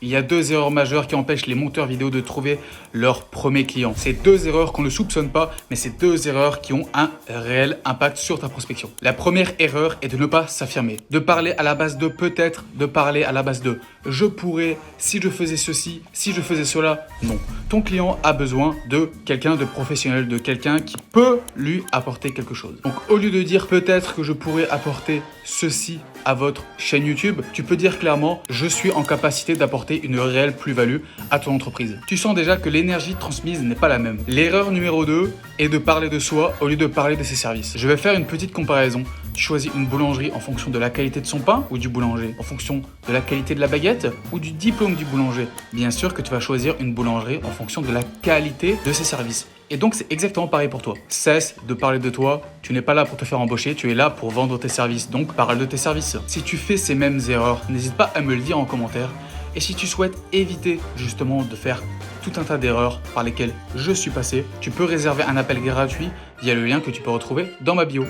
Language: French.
Il y a deux erreurs majeures qui empêchent les monteurs vidéo de trouver leurs premiers clients. C'est deux erreurs qu'on ne soupçonne pas, mais c'est deux erreurs qui ont un réel impact sur ta prospection. La première erreur est de ne pas s'affirmer, de parler à la base de peut-être, de parler à la base de je pourrais, si je faisais ceci, si je faisais cela. Non, ton client a besoin de quelqu'un de professionnel, de quelqu'un qui peut lui apporter quelque chose. Donc au lieu de dire peut-être que je pourrais apporter ceci à votre chaîne YouTube, tu peux dire clairement je suis en capacité d'apporter une réelle plus-value à ton entreprise. Tu sens déjà que l'énergie transmise n'est pas la même. L'erreur numéro 2 est de parler de soi au lieu de parler de ses services. Je vais faire une petite comparaison. Tu choisis une boulangerie en fonction de la qualité de son pain ou du boulanger, en fonction de la qualité de la baguette ou du diplôme du boulanger. Bien sûr que tu vas choisir une boulangerie en fonction de la qualité de ses services. Et donc c'est exactement pareil pour toi. Cesse de parler de toi, tu n'es pas là pour te faire embaucher, tu es là pour vendre tes services, donc parle de tes services. Si tu fais ces mêmes erreurs, n'hésite pas à me le dire en commentaire. Et si tu souhaites éviter justement de faire tout un tas d'erreurs par lesquelles je suis passé, tu peux réserver un appel gratuit via le lien que tu peux retrouver dans ma bio.